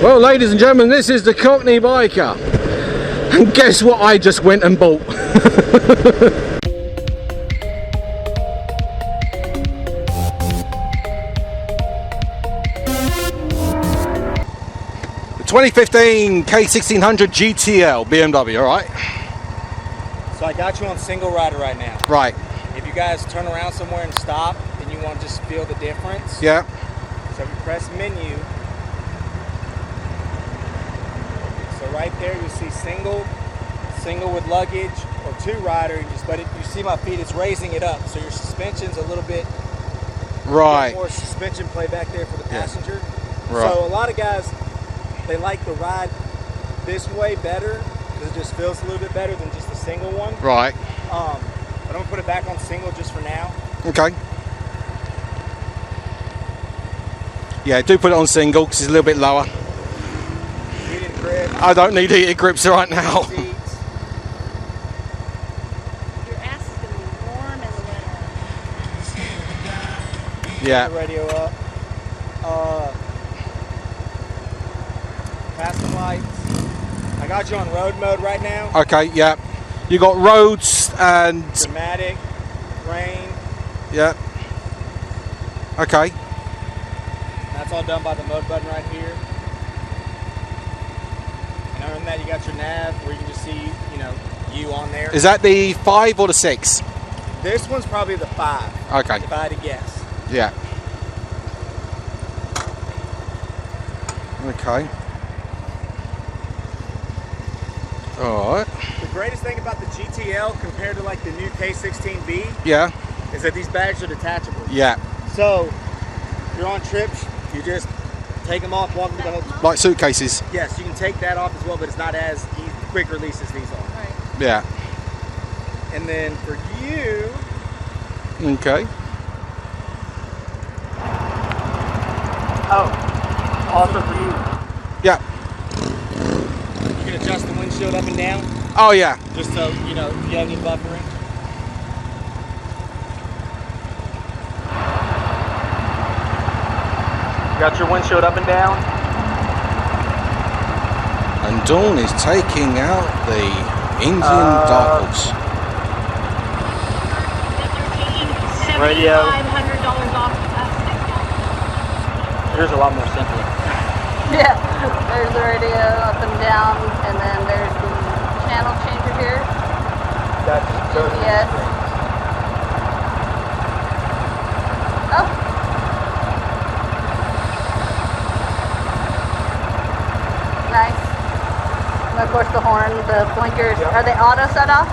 Well, ladies and gentlemen, this is the Cockney biker. And guess what I just went and bought? The 2015 K1600 GTL BMW, alright? So I got you on single rider right now. Right. If you guys turn around somewhere and stop, and you want to just feel the difference. Yeah. So if you press menu, so right there you see single with luggage, or two rider. But you see my feet, it's raising it up, so your suspension's a little bit more suspension play back there for the passenger. Yeah. Right. So a lot of guys, they like the ride this way better because it just feels a little bit better than just a single one. Right. But I'm gonna put it back on single just for now. Okay. Yeah, do put it on single because it's a little bit lower. Heated grip. I don't need heated grips right now. Seats. Your ass is going to be warm in the winter. Yeah. Put the radio up. Passing lights. I got you on road mode right now. Okay, yeah. You got roads and... Dramatic. Rain. Yeah. Okay. That's all done by the mode button right here. And other than that, you got your nav where you can just see, you on there. Is that the 5 or the 6? This one's probably the 5. Okay. If I had to guess. Yeah. Okay. Alright. The greatest thing about the GTL compared to like the new K16B Yeah. is that these bags are detachable. Yeah. So, if you're on trips, you just take them off, walk them to the whole... Like suitcases. Yes, you can take that off as well, but it's not as quick release as these are. Right. Yeah. And then for you... Okay. Oh, also for you. Yeah. You can adjust the windshield up and down, Oh yeah. just so, if you have any buffering. Got your windshield up and down. And Dawn is taking out the Indian dogs. Radio. $7,500 off plastic. Here's a lot more simple. Yeah, there's the radio up and down, and then there's the channel changer here. That's GPS. Oh. Nice. And of course the horn, the blinkers, Yep. are they auto set off?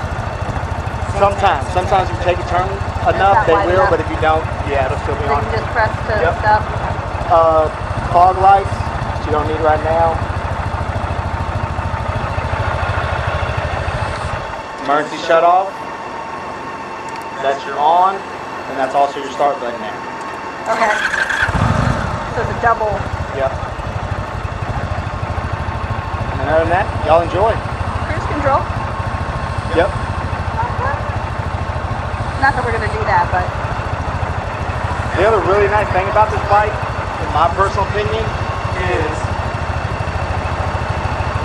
Sometimes if you take a turn enough, not they wide will, enough. but if you don't, yeah, it'll still be So you on. can just press to Yep. stop. Fog lights, which you don't need right now. Emergency shut off. That's your on, and that's also your start button now. Okay. So it's a double. Yep. And other than that, y'all enjoy. Cruise control. Yep. Not that we're going to do that, but The other really nice thing about this bike, in my personal opinion, is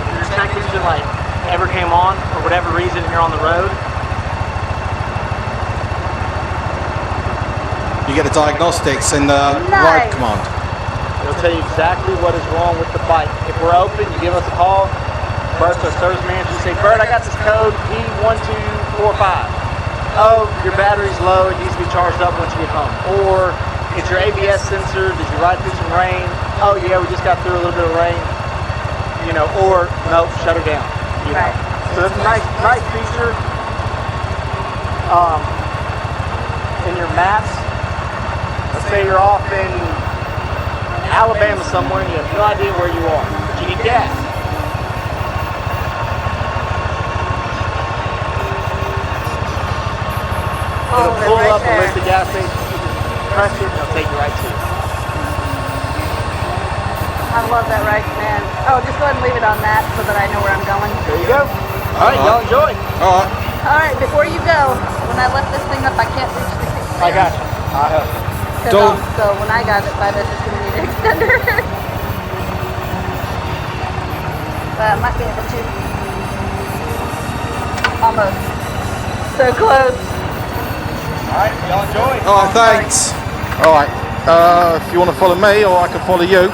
if your check engine light ever came on for whatever reason and you're on the road, You get the diagnostics in the ride Nice. command. it'll tell you exactly what is wrong with the bike. If we're open, you give us a call. First, our service manager will say, Bert, I got this code P1245. Oh, your battery's low, it needs to be charged up once you get home. Or, it's your ABS sensor, did you ride through some rain? Oh yeah, we just got through a little bit of rain. Or, nope, shut her down. Right. So that's a nice feature. In your maps, let's say you're off in Alabama somewhere and you have no idea where you are, but you need gas. It'll they're pull right up a there. list of gas stations, you just press it and it'll take you right to it. I love that right command. Oh, just go ahead and leave it on that so that I know where I'm going. There you go. All right, y'all enjoy. Alright. All right, before you go, when I lift this thing up, I can't reach the kickstand. I got you. I'll help you. So when I got it by this, it's going to need an extender. But I might be able to. Almost. So close. Alright, y'all enjoy. Alright, thanks. Alright, if you want to follow me or I can follow you.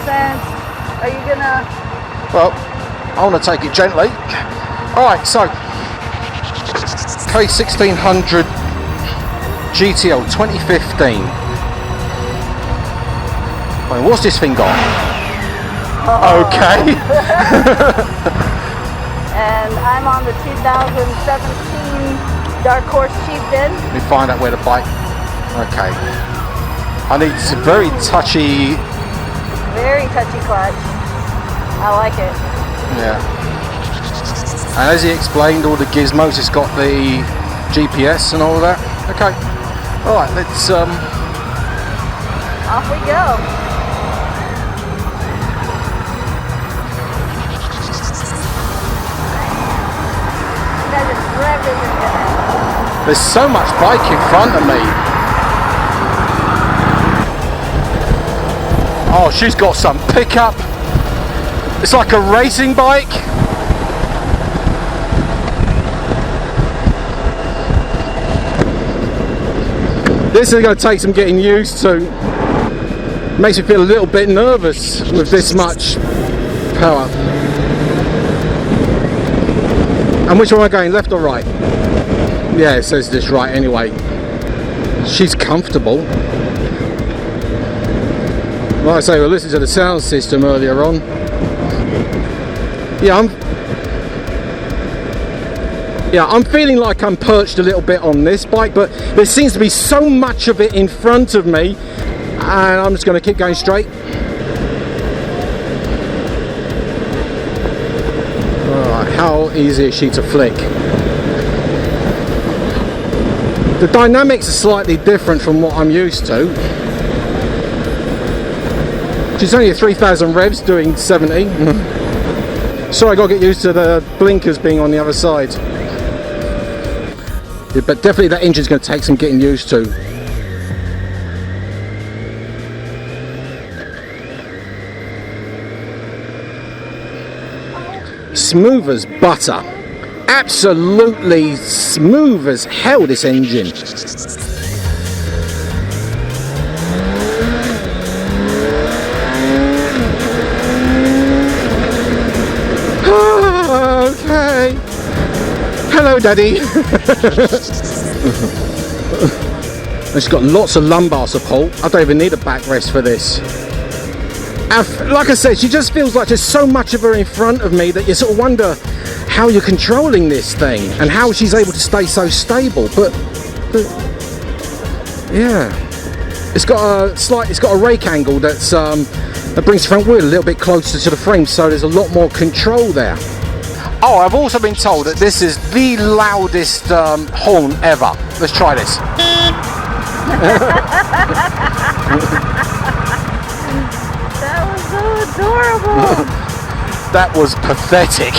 Since, are you gonna? Well, I want to take it gently. Alright, so K1600 GTL 2015. I mean, what's this thing got? Oh. Okay. And I'm on the 2017 Dark Horse Chieftain. Let me find out where the bike. Okay. I need some very touchy. Very touchy clutch. I like it. Yeah. And as he explained, all the gizmos, it's got the GPS and all that. Okay. All right. Let's Off we go. That is revving in there. There's so much bike in front of me. Oh, she's got some pickup. It's like a racing bike. This is going to take some getting used to. Makes me feel a little bit nervous with this much power. And which one am I going, left or right? Yeah, it says this right anyway. She's comfortable. Like I say, we listened to the sound system earlier on. Yeah, I'm feeling like I'm perched a little bit on this bike, but there seems to be so much of it in front of me, and I'm just going to keep going straight. How easy is she to flick? The dynamics are slightly different from what I'm used to. She's only at 3,000 revs doing 70. So I got to get used to the blinkers being on the other side. Yeah, but definitely that engine's going to take some getting used to. Smooth as butter. Absolutely smooth as hell, this engine. Okay. Hello, Daddy. It's got lots of lumbar support. I don't even need a backrest for this. Like I said, she just feels like there's so much of her in front of me that you sort of wonder how you're controlling this thing and how she's able to stay so stable. But yeah, it's got a rake angle that brings the front wheel a little bit closer to the frame, so there's a lot more control there. Oh, I've also been told that this is the loudest horn ever. Let's try this. That was so adorable. That was pathetic.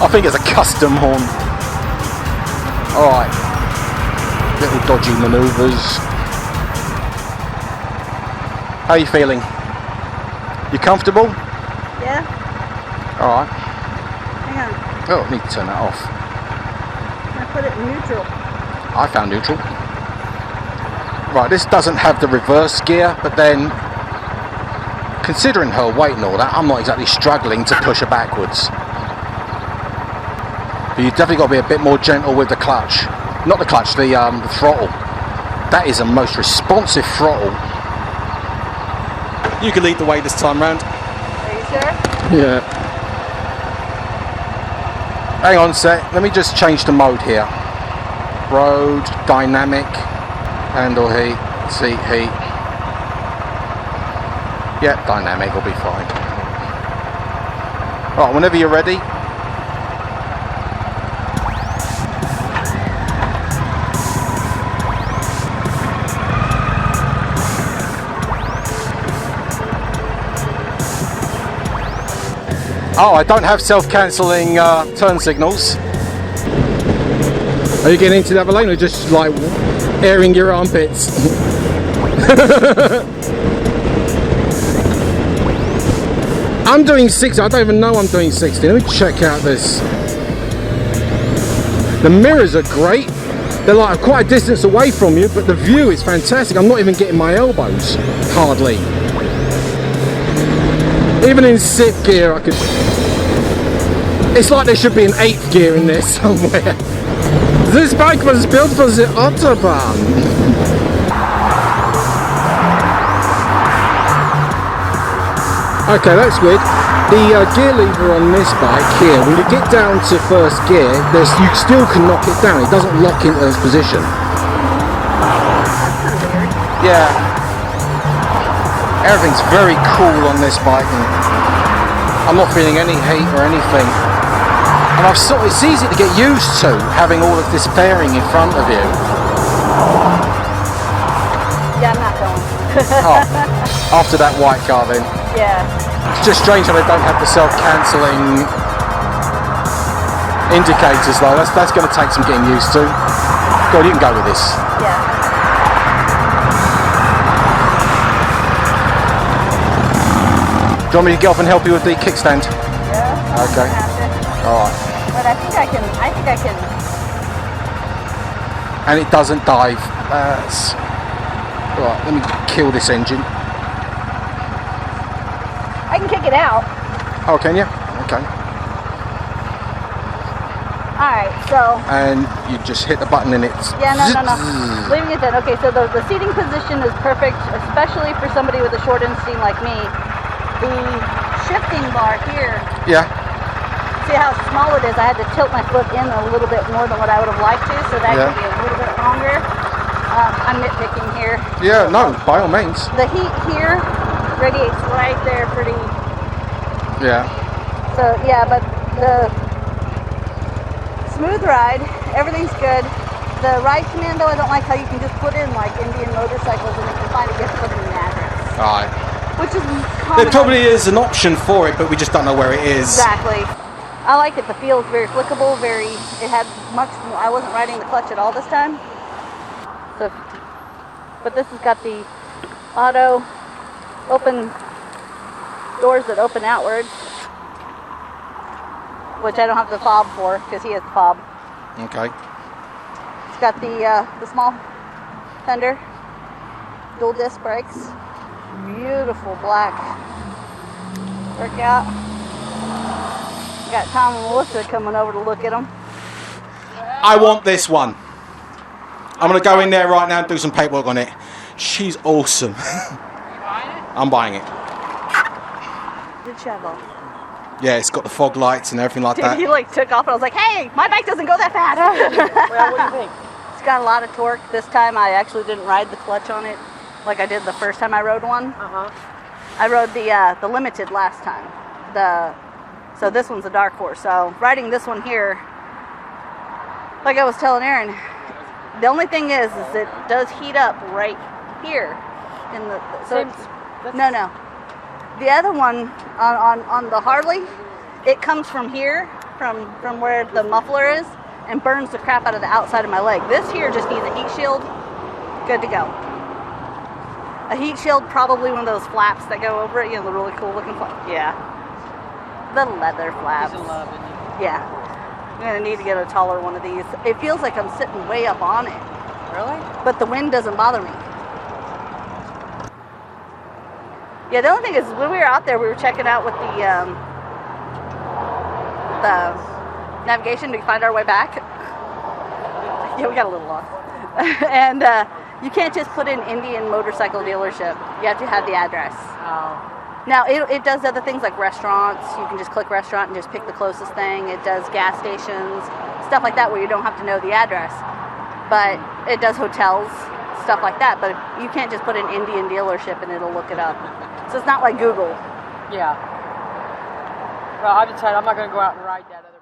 I think it's a custom horn. Alright. Little dodgy manoeuvres. How are you feeling? You comfortable? Yeah. Alright. Hang on. Oh, I need to turn that off. I put it in neutral. I found neutral. Right, this doesn't have the reverse gear, but then considering her weight and all that, I'm not exactly struggling to push her backwards. But you've definitely got to be a bit more gentle with the clutch. Not the clutch, the throttle. That is a most responsive throttle. You can lead the way this time round. Are you sure? Yeah. Hang on a sec, let me just change the mode here. Road, dynamic, handle heat, seat heat. Yeah, dynamic will be fine. Right, whenever you're ready. Oh, I don't have self-cancelling turn signals. Are you getting into the other lane or just like airing your armpits? I'm doing 60. I don't even know I'm doing 60. Let me check out this. The mirrors are great. They're like quite a distance away from you, but the view is fantastic. I'm not even getting my elbows, hardly. Even in 6th gear, I could... It's like there should be an 8th gear in there somewhere. This bike was built for the Autobahn. Okay, that's weird. The gear lever on this bike here, when you get down to 1st gear, you still can knock it down. It doesn't lock into its position. Yeah. Everything's very cool on this bike, and I'm not feeling any heat or anything. And it's easy to get used to having all of this fairing in front of you. Yeah, I'm not going. Oh, after that white car then. Yeah. It's just strange that they don't have the self-cancelling indicators though. That's going to take some getting used to. Go on, you can go with this. Yeah. Do you want me to get off and help you with the kickstand? Yeah. Okay. Alright. But I think I can. And it doesn't dive. Right, let me kill this engine. I can kick it out. Oh, can you? Okay. Alright, so... And you just hit the button and it's... Yeah, no. Leaving it then. Okay, so the seating position is perfect, especially for somebody with a short inseam like me. The shifting bar here... Yeah. See how small it is? I had to tilt my foot in a little bit more than what I would have liked to, so that could be a little bit longer. I'm nitpicking here. Yeah, no, by all means. The heat here radiates right there pretty... Yeah. So, yeah, but the smooth ride, everything's good. The ride command, though, I don't like how you can just put in, like, Indian motorcycles and if you find it, you have to put in the address. Right. Which is There probably is an option for it, but we just don't know where it is. Exactly. I like it. The feel is very flickable, it had much, I wasn't riding the clutch at all this time. So, but this has got the auto open doors that open outwards, which I don't have the fob for because he has the fob. Okay. It's got the small fender, dual disc brakes, beautiful black workout. Got Tom and Melissa coming over to look at them. I want this one. I'm going to go in there right now and do some paperwork on it. She's awesome. I'm buying it. Good shovel. Yeah, it's got the fog lights and everything like that. He like took off and I was like, hey, my bike doesn't go that fast. Well, what do you think? It's got a lot of torque. This time I actually didn't ride the clutch on it like I did the first time I rode one. I rode the Limited last time. So this one's a dark horse. So riding this one here, like I was telling Aaron, the only thing is it does heat up right here in the. So no. The other one on the Harley, it comes from here, from where the muffler is, and burns the crap out of the outside of my leg. This here just needs a heat shield. Good to go. A heat shield, probably one of those flaps that go over it. You know, the really cool looking flap. Yeah. The leather flaps. Yeah. I'm gonna need to get a taller one of these. It feels like I'm sitting way up on it. Really? But the wind doesn't bother me. Yeah, the only thing is when we were out there, we were checking out with the navigation to find our way back. Yeah, we got a little lost. And you can't just put in Indian motorcycle dealership. You have to have the address. Oh. Now, it does other things like restaurants. You can just click restaurant and just pick the closest thing. It does gas stations, stuff like that where you don't have to know the address. But it does hotels, stuff like that. But you can't just put in Indian dealership and it'll look it up. So it's not like Google. Yeah. Well, I've decided I'm not going to go out and ride that other